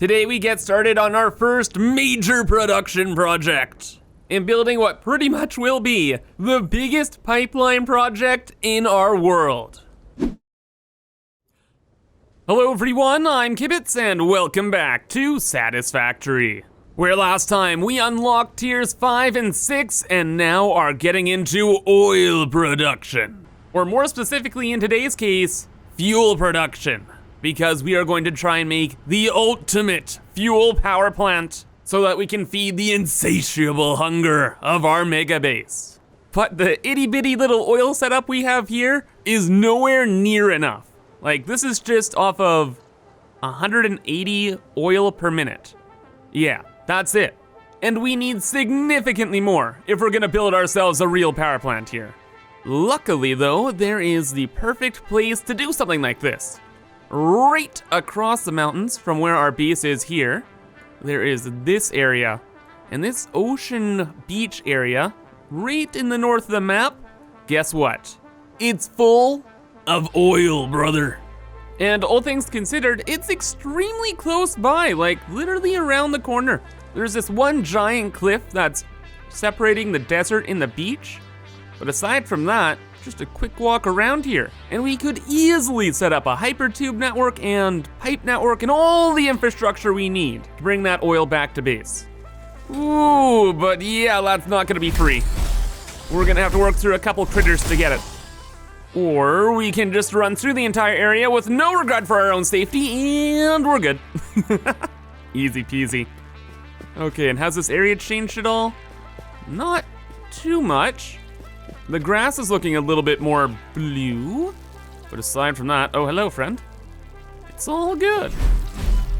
Today we get started on our first major production project in building what pretty much will be the biggest pipeline project in our world. Hello everyone, I'm Kibitz and welcome back to Satisfactory, where last time we unlocked tiers 5 and 6 and now are getting into oil production. Or more specifically in today's case, fuel production. Because we are going to try and make the ultimate fuel power plant so that we can feed the insatiable hunger of our mega base. But the itty bitty little oil setup we have here is nowhere near enough. Like, this is just off of 180 oil per minute. Yeah, that's it. And we need significantly more if we're gonna build ourselves a real power plant here. Luckily though, there is the perfect place to do something like this. Right across the mountains from where our base is here, there is this area. And this ocean beach area, right in the north of the map, guess what? It's full of oil, brother. And all things considered, it's extremely close by, like literally around the corner. There's this one giant cliff that's separating the desert and the beach. But aside from that, just a quick walk around here, and we could easily set up a hypertube network and pipe network and all the infrastructure we need to bring that oil back to base. Ooh, but yeah, that's not gonna be free. We're gonna have to work through a couple critters to get it. Or we can just run through the entire area with no regard for our own safety, and we're good. Easy peasy. Okay, and has this area changed at all? Not too much. The grass is looking a little bit more blue, but aside from that, oh, hello, friend. It's all good.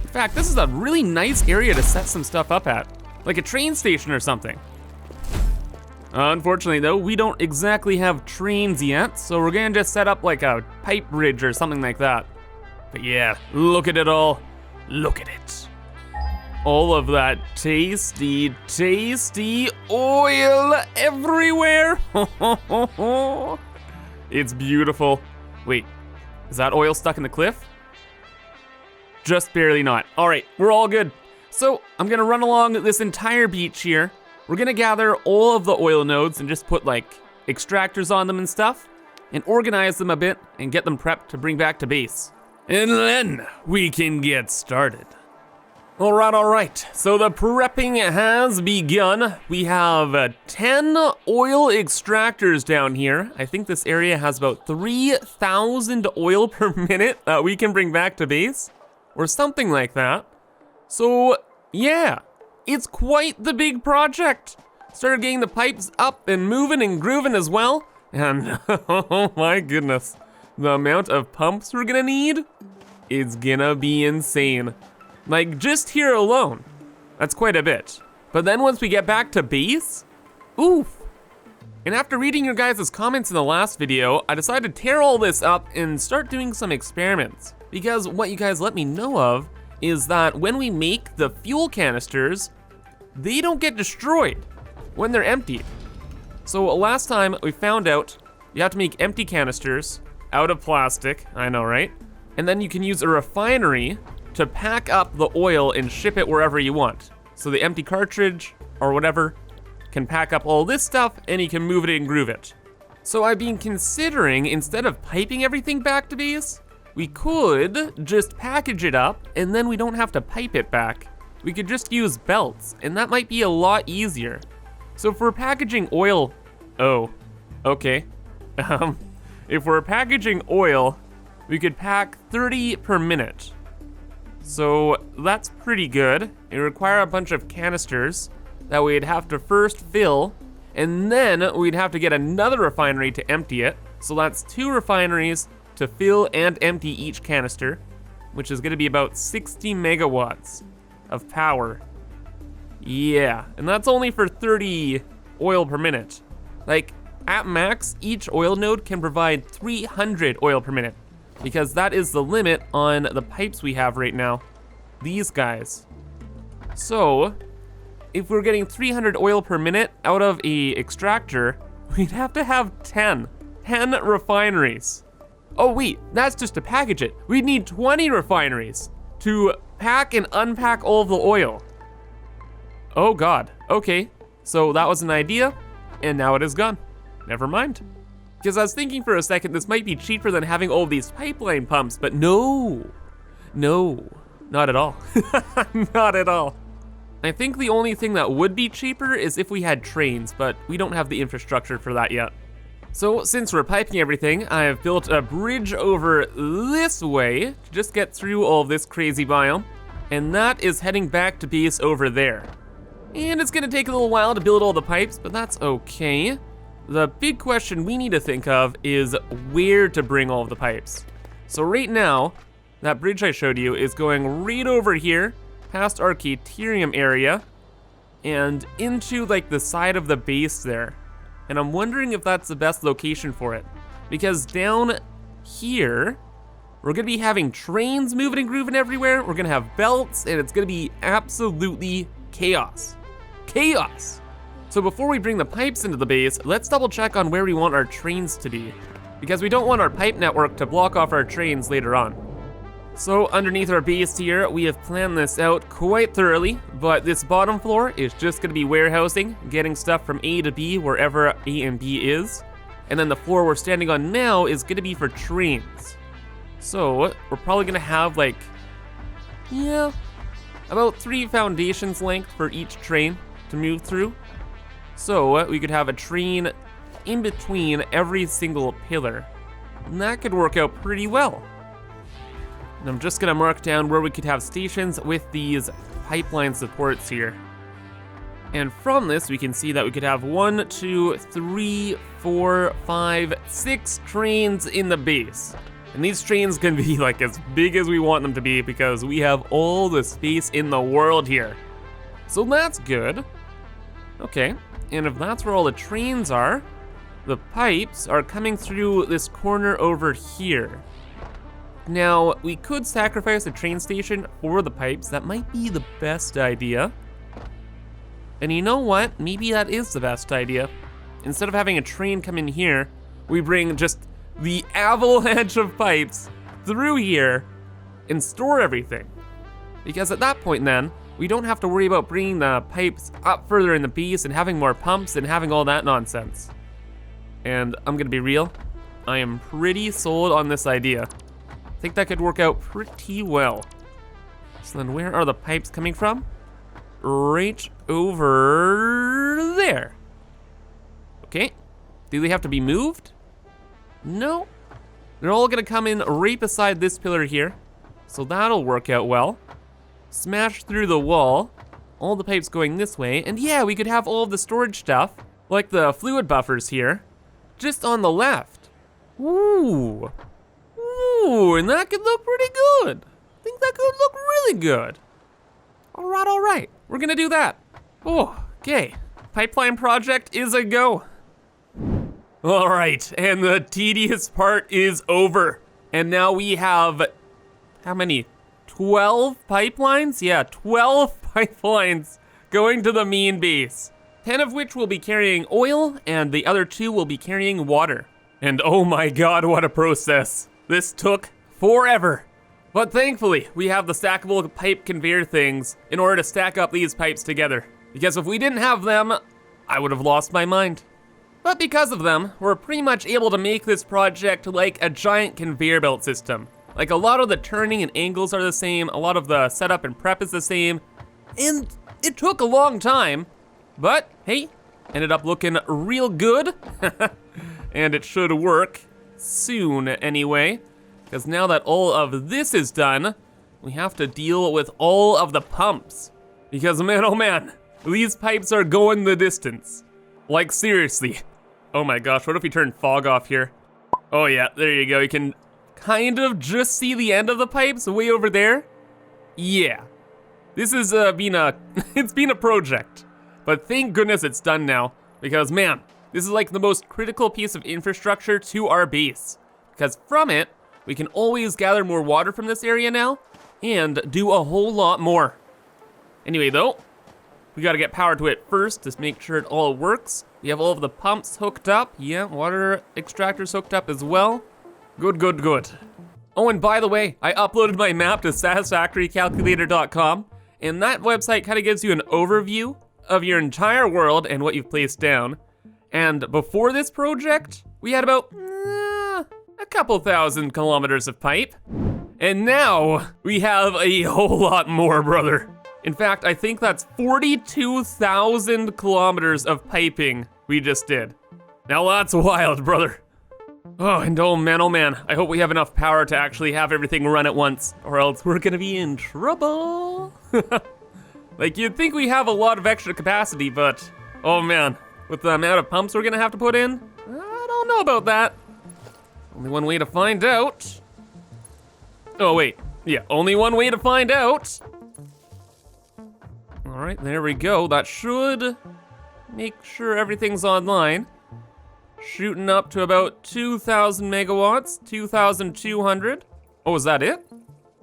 In fact, this is a really nice area to set some stuff up at, like a train station or something. Unfortunately though, we don't exactly have trains yet, so we're gonna just set up like a pipe bridge or something like that. But yeah, look at it all. Look at it. All of that tasty, tasty oil everywhere. It's beautiful. Wait, is that oil stuck in the cliff? Just barely not. All right, we're all good. So I'm gonna run along this entire beach here. We're gonna gather all of the oil nodes and just put like extractors on them and stuff and organize them a bit and get them prepped to bring back to base. And then we can get started. All right, so the prepping has begun. We have 10 oil extractors down here. I think this area has about 3,000 oil per minute that we can bring back to base, or something like that. So yeah, it's quite the big project. Started getting the pipes up and moving and grooving as well. And oh my goodness, the amount of pumps we're gonna need is gonna be insane. Like, just here alone, that's quite a bit. But then once we get back to base, oof. And after reading your guys' comments in the last video, I decided to tear all this up and start doing some experiments. Because what you guys let me know of is that when we make the fuel canisters, they don't get destroyed when they're emptied. So last time we found out you have to make empty canisters out of plastic, I know, right? And then you can use a refinery to pack up the oil and ship it wherever you want. So the empty cartridge or whatever can pack up all this stuff and you can move it and groove it. So I've been considering, instead of piping everything back to base, we could just package it up and then we don't have to pipe it back. We could just use belts and that might be a lot easier. So if we're packaging oil, oh, okay. If we're packaging oil, we could pack 30 per minute. So that's pretty good. It would require a bunch of canisters that we'd have to first fill, and then we'd have to get another refinery to empty it. So that's 2 refineries to fill and empty each canister, which is gonna be about 60 megawatts of power. Yeah, and that's only for 30 oil per minute. Like, at max, each oil node can provide 300 oil per minute, because that is the limit on the pipes we have right now, these guys. So, if we're getting 300 oil per minute out of a extractor, we'd have to have 10 refineries. Oh wait, that's just to package it. We'd need 20 refineries to pack and unpack all of the oil. Oh God, okay. So that was an idea, and now it is gone. Never mind. Because I was thinking for a second this might be cheaper than having all of these pipeline pumps, but no, not at all. Not at all. I think the only thing that would be cheaper is if we had trains, but we don't have the infrastructure for that yet. So since we're piping everything, I have built a bridge over this way to just get through all of this crazy biome, and that is heading back to base over there. And it's gonna take a little while to build all the pipes, but that's okay. The big question we need to think of is where to bring all of the pipes. So right now, that bridge I showed you is going right over here, past our Caterium area, and into like the side of the base there. And I'm wondering if that's the best location for it. Because down here, we're gonna be having trains moving and grooving everywhere, we're gonna have belts, and it's gonna be absolutely chaos. Chaos! So before we bring the pipes into the base, let's double check on where we want our trains to be. Because we don't want our pipe network to block off our trains later on. So underneath our base here, we have planned this out quite thoroughly, but this bottom floor is just gonna be warehousing, getting stuff from A to B wherever A and B is. And then the floor we're standing on now is gonna be for trains. So we're probably gonna have like, yeah, about 3 foundations length for each train to move through. So we could have a train in between every single pillar. And that could work out pretty well. And I'm just gonna mark down where we could have stations with these pipeline supports here. And from this, we can see that we could have 1, 2, 3, 4, 5, 6 trains in the base. And these trains can be like as big as we want them to be because we have all the space in the world here. So that's good. Okay, and if that's where all the trains are, the pipes are coming through this corner over here. Now, we could sacrifice a train station for the pipes. That might be the best idea. And you know what? Maybe that is the best idea. Instead of having a train come in here, we bring just the avalanche of pipes through here and store everything. Because at that point then, we don't have to worry about bringing the pipes up further in the base and having more pumps and having all that nonsense. And I'm gonna be real, I am pretty sold on this idea. I think that could work out pretty well. So then where are the pipes coming from? Right over there. Okay, do they have to be moved? No, they're all gonna come in right beside this pillar here. So that'll work out well. Smash through the wall, all the pipes going this way, and yeah, we could have all of the storage stuff, like the fluid buffers here, just on the left. Ooh. Ooh, and that could look pretty good. I think that could look really good. All right, we're gonna do that. Oh, okay, pipeline project is a go. All right, and the tedious part is over. And now we have, how many? 12 pipelines? Yeah, 12 pipelines going to the main base. 10 of which will be carrying oil, and the other 2 will be carrying water. And oh my God, what a process. This took forever. But thankfully, we have the stackable pipe conveyor things in order to stack up these pipes together. Because if we didn't have them, I would have lost my mind. But because of them, we're pretty much able to make this project like a giant conveyor belt system. Like a lot of the turning and angles are the same, a lot of the setup and prep is the same, and it took a long time, but hey, ended up looking real good, and it should work soon anyway, because now that all of this is done, we have to deal with all of the pumps, because man, oh man, these pipes are going the distance. Like seriously. Oh my gosh, what if we turn fog off here? Oh yeah, there you go, you can kind of just see the end of the pipes way over there. Yeah, this has it's been a project, but thank goodness it's done now, because man, this is like the most critical piece of infrastructure to our base, because from it, we can always gather more water from this area now, and do a whole lot more. Anyway though, we gotta get power to it first to make sure it all works. We have all of the pumps hooked up, yeah, water extractors hooked up as well. Good, good, good. Oh, and by the way, I uploaded my map to satisfactorycalculator.com, and that website kind of gives you an overview of your entire world and what you've placed down. And before this project, we had about a couple thousand kilometers of pipe. And now we have a whole lot more, brother. In fact, I think that's 42,000 kilometers of piping we just did. Now that's wild, brother. Oh, and oh man, I hope we have enough power to actually have everything run at once, or else we're gonna be in trouble. Like, you'd think we have a lot of extra capacity, but oh man, with the amount of pumps we're gonna have to put in, I don't know about that. Only one way to find out. Oh wait, yeah, only one way to find out. All right, there we go. That should make sure everything's online. Shooting up to about 2,000 megawatts, 2,200. Oh, is that it?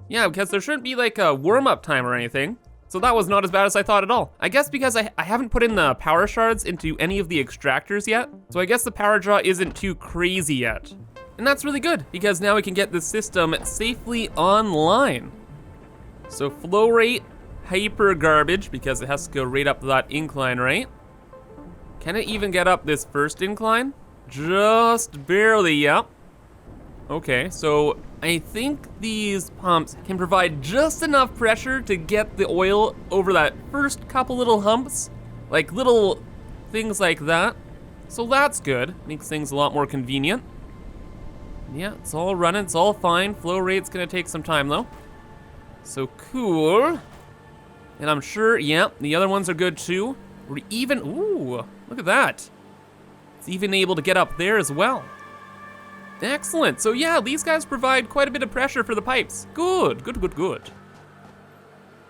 Yeah, because there shouldn't be like a warm-up time or anything. So that was not as bad as I thought at all. I guess because I haven't put in the power shards into any of the extractors yet. So I guess the power draw isn't too crazy yet. And that's really good, because now we can get the system safely online. So flow rate, hyper garbage, because it has to go right up that incline, right? Can it even get up this first incline? Just barely, yep. Okay, so I think these pumps can provide just enough pressure to get the oil over that first couple little humps, like little things like that. So that's good, makes things a lot more convenient. Yeah, it's all running, it's all fine. Flow rate's gonna take some time though. So cool. And I'm sure, yeah, the other ones are good too. We're even, ooh, look at that. It's even able to get up there as well. Excellent, so yeah, these guys provide quite a bit of pressure for the pipes. Good, good, good, good.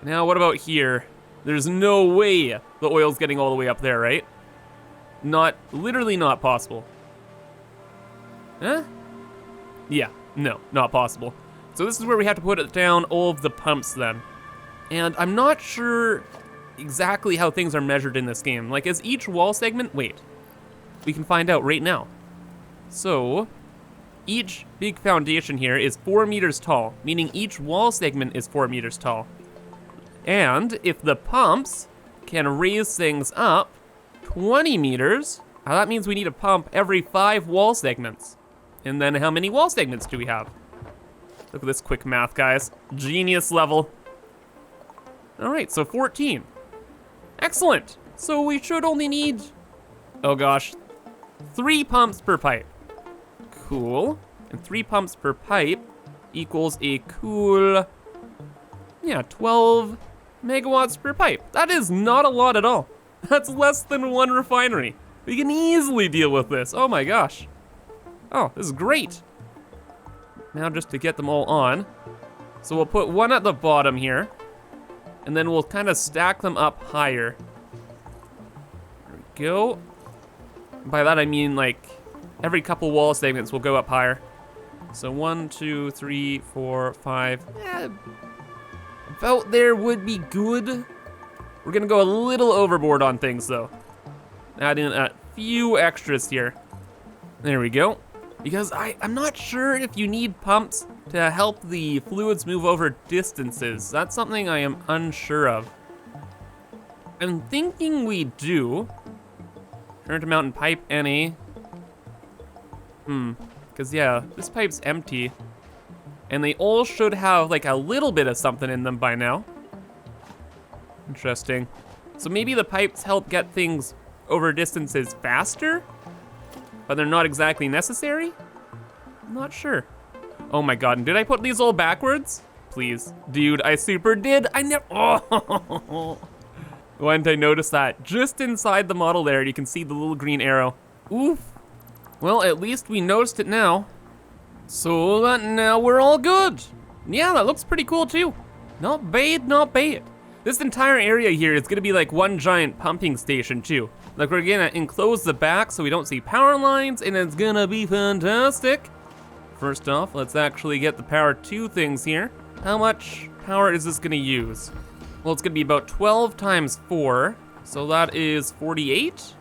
Now what about here? There's no way the oil's getting all the way up there, right? Literally not possible. Huh? Yeah, no, not possible. So this is where we have to put it down all of the pumps then. And I'm not sure exactly how things are measured in this game. Like, is each wall segment, wait, we can find out right now. So, each big foundation here is 4 meters tall, meaning each wall segment is 4 meters tall. And if the pumps can raise things up 20 meters, that means we need a pump every 5 wall segments. And then how many wall segments do we have? Look at this quick math, guys. Genius level. All right, so 14. Excellent. So we should only need, oh gosh, 3 pumps per pipe. Cool. And 3 pumps per pipe equals a cool, yeah, 12 megawatts per pipe. That is not a lot at all. That's less than 1 refinery. We can easily deal with this. Oh my gosh. Oh, this is great. Now just to get them all on. So we'll put one at the bottom here, and then we'll kind of stack them up higher. There we go. By that I mean like every couple wall segments will go up higher. So 1, 2, 3, 4, 5. About there would be good. We're gonna go a little overboard on things though. Add in a few extras here. There we go. Because I'm not sure if you need pumps to help the fluids move over distances. That's something I am unsure of. I'm thinking we do. Current amount in pipe NA. Because yeah, this pipe's empty. And they all should have like a little bit of something in them by now. Interesting. So maybe the pipes help get things over distances faster? But they're not exactly necessary? I'm not sure. Oh my god, and did I put these all backwards? Please. Dude, I super did. I never, oh. Why didn't I notice that? Just inside the model there, you can see the little green arrow. Oof. Well, at least we noticed it now. So that now we're all good. Yeah, that looks pretty cool too. Not bad, not bad. This entire area here is gonna be like one giant pumping station too. Like we're gonna enclose the back so we don't see power lines, and it's gonna be fantastic. First off, let's actually get the power to things here. How much power is this gonna use? Well, it's gonna be about 12 times 4, so that is 48,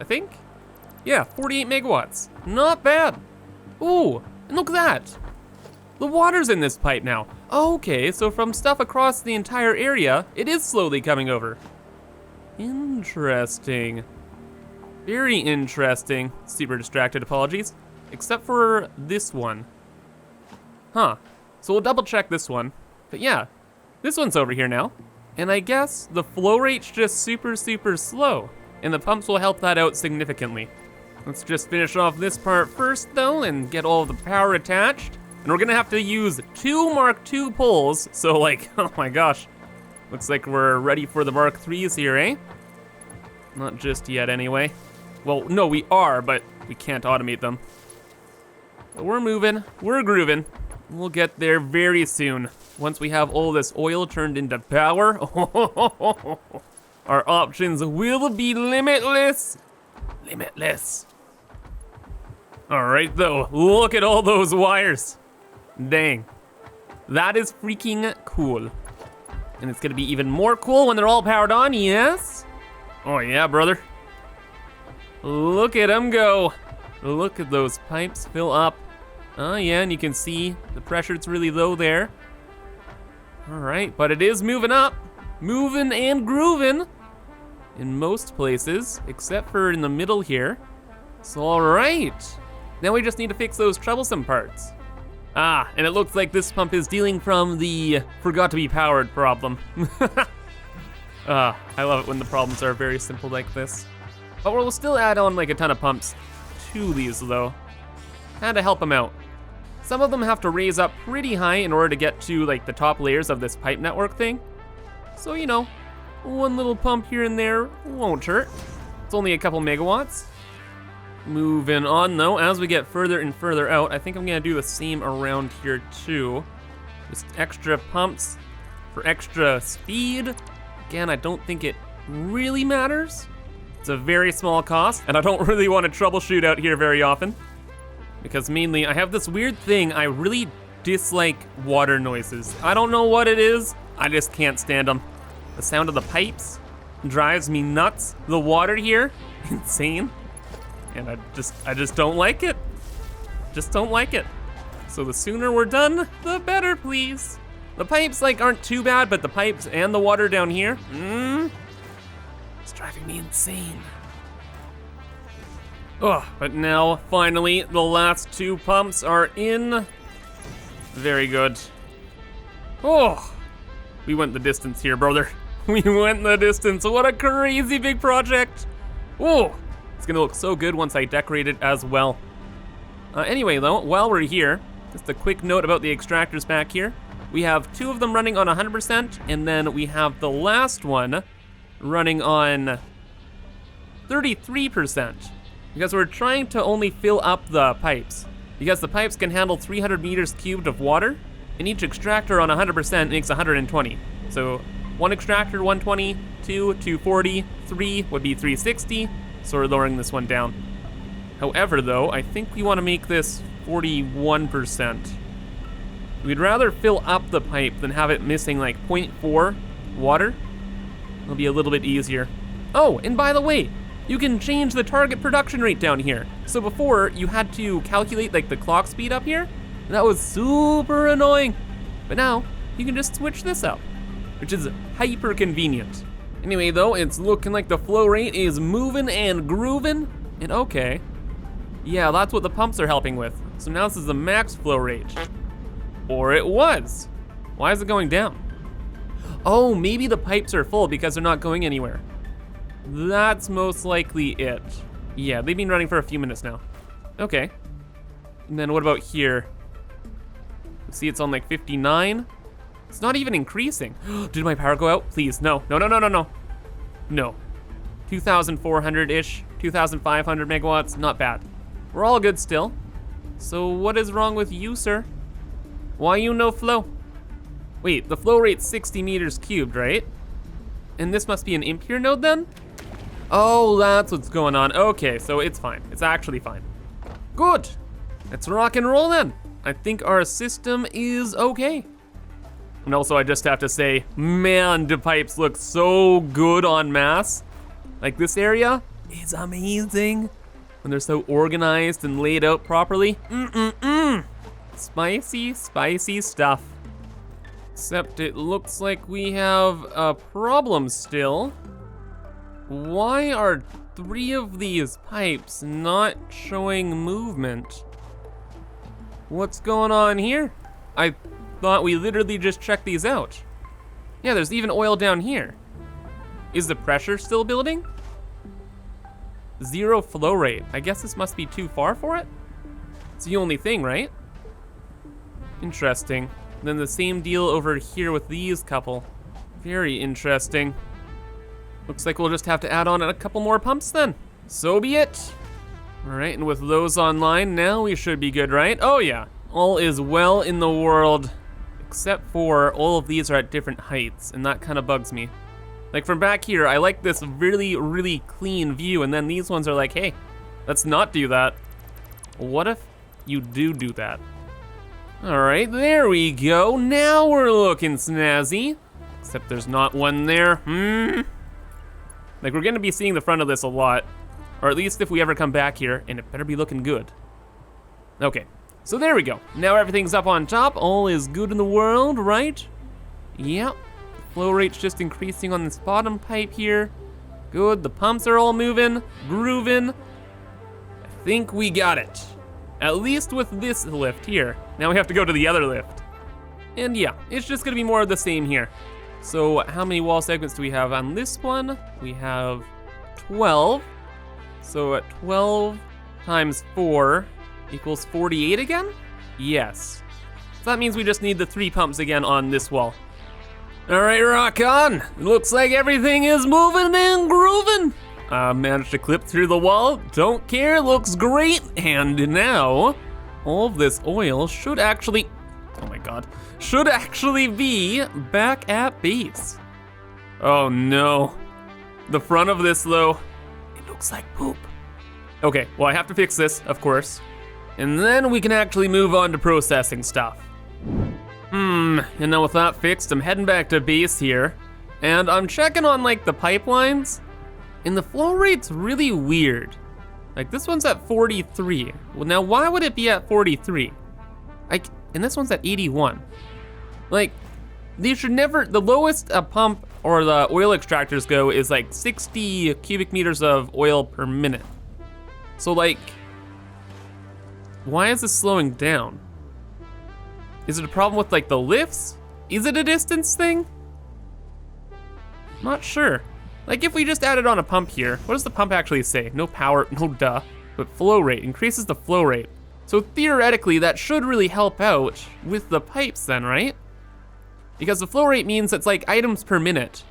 I think? Yeah, 48 megawatts, not bad. Ooh, and look at that. The water's in this pipe now. Okay, so from stuff across the entire area, it is slowly coming over. Interesting. Very interesting. Super distracted, apologies. Except for this one. Huh. So we'll double check this one. But yeah, this one's over here now. And I guess the flow rate's just super slow. And the pumps will help that out significantly. Let's just finish off this part first though and get all of the power attached. And we're gonna have to use 2 Mark II poles. So like, oh my gosh. Looks like we're ready for the Mark IIIs here, eh? Not just yet anyway. Well, no, we are, but we can't automate them. But we're moving, we're grooving. We'll get there very soon. Once we have all this oil turned into power, our options will be limitless. Limitless. All right though, look at all those wires. Dang, that is freaking cool. And it's gonna be even more cool when they're all powered on, yes? Oh yeah, brother. Look at them go. Look at those pipes fill up. Oh yeah, and you can see the pressure's really low there. All right, but it is moving up. Moving and grooving in most places, except for in the middle here. So all right, now we just need to fix those troublesome parts. Ah, and it looks like this pump is dealing from the forgot to be powered problem. I love it when the problems are very simple like this. But we'll still add on like a ton of pumps to these though. Had to help them out. Some of them have to raise up pretty high in order to get to like the top layers of this pipe network thing. So you know, one little pump here and there won't hurt. It's only a couple megawatts. Moving on though, as we get further and further out, I think I'm gonna do the same around here too. Just extra pumps for extra speed. Again, I don't think it really matters. It's a very small cost, and I don't really want to troubleshoot out here very often. Because mainly, I have this weird thing, I really dislike water noises. I don't know what it is, I just can't stand them. The sound of the pipes drives me nuts. The water here, insane. And I just don't like it. Just don't like it. So the sooner we're done, the better, please. The pipes like aren't too bad, but the pipes and the water down here, it's driving me insane. Oh, but now finally the last 2 pumps are in. Very good. Oh, we went the distance here, brother. We went the distance. What a crazy big project. Oh, it's gonna look so good once I decorate it as well. Anyway though, while we're here, just a quick note about the extractors back here. We have 2 of them running on 100%, and then we have the last one running on 33%. Because we're trying to only fill up the pipes. Because the pipes can handle 300 meters cubed of water, and each extractor on 100% makes 120. So 1 extractor, 120, 2, 240, 3 would be 360, so we're lowering this one down. However though, I think we wanna make this 41%. We'd rather fill up the pipe than have it missing like 0.4 water. It'll be a little bit easier. Oh, and by the way, you can change the target production rate down here. So before, you had to calculate like the clock speed up here. And that was super annoying. But now, you can just switch this up, which is hyper convenient. Anyway though, it's looking like the flow rate is moving and grooving. And okay, yeah, that's what the pumps are helping with. So now this is the max flow rate. Or it was. Why is it going down? Oh, maybe the pipes are full because they're not going anywhere. That's most likely it. Yeah, they've been running for a few minutes now. Okay. And then what about here? See, it's on like 59. It's not even increasing. Did my power go out? Please, no, no, no, no, no, no. No. 2,400-ish, 2,500 megawatts, not bad. We're all good still. So what is wrong with you, sir? Why you no flow? Wait, the flow rate's 60 meters cubed, right? And this must be an impure node then? Oh, that's what's going on. Okay, so it's fine. It's actually fine. Good. Let's rock and roll then. I think our system is okay. And also I just have to say, man, the pipes look so good en masse. Like this area is amazing. When they're so organized and laid out properly. Spicy, spicy stuff. Except it looks like we have a problem still. Why are 3 of these pipes not showing movement? What's going on here? I thought we literally just checked these out. Yeah, there's even oil down here. Is the pressure still building? 0 flow rate. I guess this must be too far for it? It's the only thing, right? Interesting. Then the same deal over here with these couple. Very interesting. Looks like we'll just have to add on a couple more pumps then. So be it. All right, and with those online, now we should be good, right? Oh yeah, all is well in the world. Except for all of these are at different heights, and that kind of bugs me. Like from back here, I like this really, really clean view, and then these ones are like, hey, let's not do that. What if you do that? All right, there we go. Now we're looking snazzy. Except there's not one there. Like we're gonna be seeing the front of this a lot. Or at least if we ever come back here, and it better be looking good. Okay, so there we go. Now everything's up on top. All is good in the world, right? Yep. Flow rate's just increasing on this bottom pipe here. Good, the pumps are all moving, grooving. I think we got it. At least with this lift here. Now we have to go to the other lift. And yeah, it's just gonna be more of the same here. So how many wall segments do we have on this one? We have 12. So at 12 times 4 equals 48 again? Yes. So that means we just need the 3 pumps again on this wall. All right, rock on. Looks like everything is moving and grooving. Managed to clip through the wall. Don't care, looks great. And now, all of this oil should actually, oh my God, should actually be back at base. Oh no. The front of this though, it looks like poop. Okay, well I have to fix this, of course. And then we can actually move on to processing stuff. And now with that fixed, I'm heading back to base here. And I'm checking on like the pipelines. And the flow rate's really weird. Like this one's at 43. Well now why would it be at 43? And this one's at 81. Like, they should never, the lowest a pump or the oil extractors go is like 60 cubic meters of oil per minute. So like, why is this slowing down? Is it a problem with like the lifts? Is it a distance thing? Not sure. Like if we just added on a pump here, what does the pump actually say? No power, no duh, but flow rate, increases the flow rate. So theoretically that should really help out with the pipes then, right? Because the flow rate means it's like items per minute.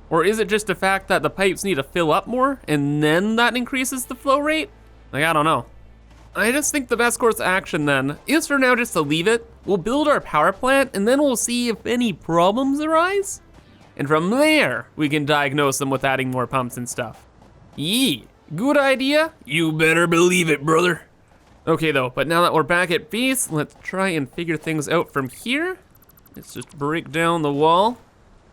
Or is it just the fact that the pipes need to fill up more and then that increases the flow rate? Like, I don't know. I just think the best course of action then is for now just to leave it. We'll build our power plant and then we'll see if any problems arise. And from there, we can diagnose them with adding more pumps and stuff. Yee, good idea? You better believe it, brother. Okay though, but now that we're back at base, let's try and figure things out from here. Let's just break down the wall.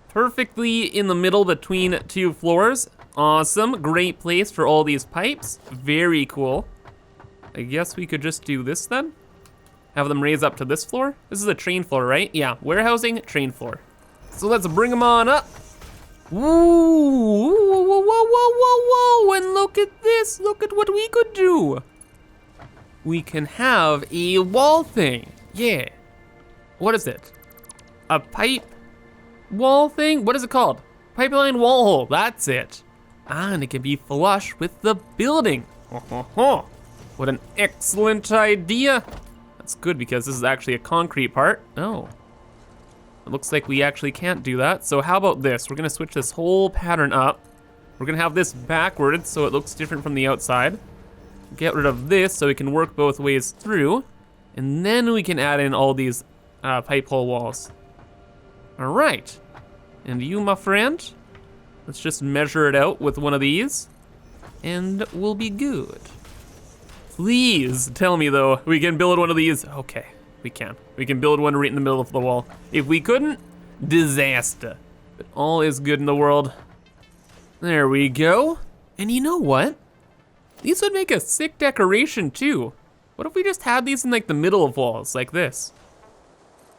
Perfectly in the middle between 2 floors. Awesome, great place for all these pipes. Very cool. I guess we could just do this then. Have them raise up to this floor. This is a train floor, right? Yeah, warehousing, train floor. So let's bring them on up. Woo, whoa, whoa, whoa, whoa, whoa, whoa, and look at this. Look at what we could do. We can have a wall thing. Yeah. What is it? A pipe wall thing? What is it called? Pipeline wall hole, that's it. And it can be flush with the building. What an excellent idea. That's good because this is actually a concrete part. Oh. It looks like we actually can't do that. So how about this? We're gonna switch this whole pattern up. We're gonna have this backwards so it looks different from the outside. Get rid of this so we can work both ways through. And then we can add in all these pipe hole walls. All right. And you, my friend, let's just measure it out with one of these and we'll be good. Please tell me though, we can build one of these. Okay, we can. We can build one right in the middle of the wall. If we couldn't, disaster. But all is good in the world. There we go. And you know what? These would make a sick decoration too. What if we just had these in like the middle of walls, like this?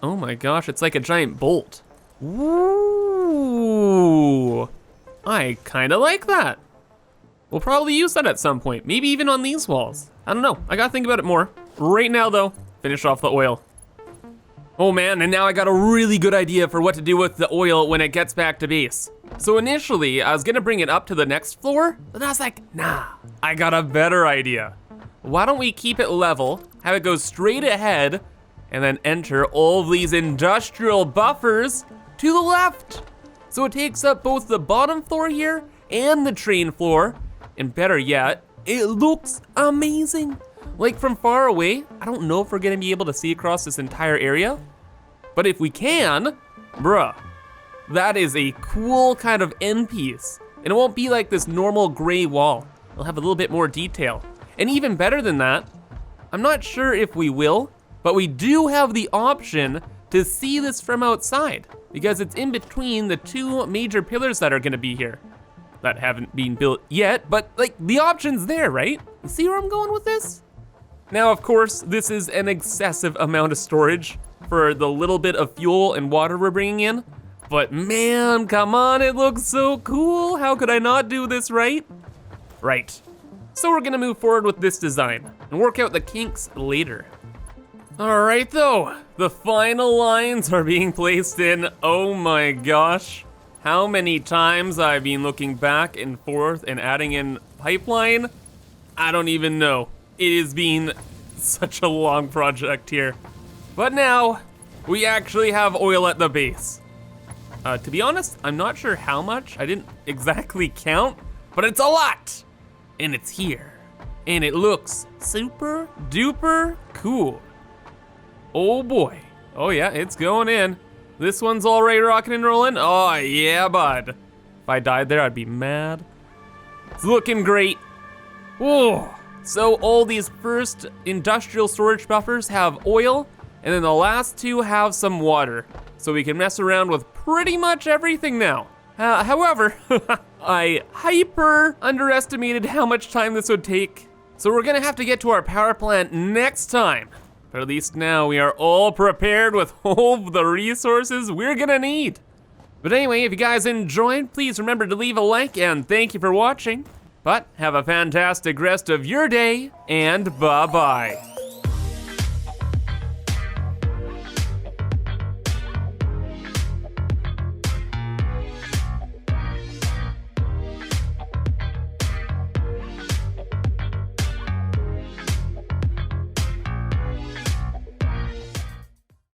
Oh my gosh, it's like a giant bolt. Ooh, I kinda like that. We'll probably use that at some point, maybe even on these walls. I don't know, I gotta think about it more. Right now though, finish off the oil. Oh man, and now I got a really good idea for what to do with the oil when it gets back to base. So initially, I was gonna bring it up to the next floor, but I was like, nah, I got a better idea. Why don't we keep it level, have it go straight ahead, and then enter all of these industrial buffers to the left. So it takes up both the bottom floor here and the train floor, and better yet, it looks amazing. Like from far away, I don't know if we're gonna be able to see across this entire area, but if we can, bruh, that is a cool kind of end piece. And it won't be like this normal gray wall. It'll have a little bit more detail. And even better than that, I'm not sure if we will, but we do have the option to see this from outside because it's in between the two major pillars that are gonna be here that haven't been built yet, but like the option's there, right? You see where I'm going with this? Now, of course, this is an excessive amount of storage for the little bit of fuel and water we're bringing in, but man, come on, it looks so cool. How could I not do this right? Right. So we're gonna move forward with this design and work out the kinks later. All right though, the final lines are being placed in. Oh my gosh. How many times I've been looking back and forth and adding in pipeline, I don't even know. It has been such a long project here. But now, we actually have oil at the base. To be honest, I'm not sure how much. I didn't exactly count, but it's a lot. And it's here. And it looks super duper cool. Oh boy. Oh yeah, it's going in. This one's already rocking and rolling. Oh yeah, bud. If I died there, I'd be mad. It's looking great. Whoa. So all these first industrial storage buffers have oil, and then the last two have some water. So we can mess around with pretty much everything now. However, I hyper underestimated how much time this would take. So we're gonna have to get to our power plant next time. But at least now we are all prepared with all of the resources we're gonna need. But anyway, if you guys enjoyed, please remember to leave a like and thank you for watching. But have a fantastic rest of your day and bye-bye.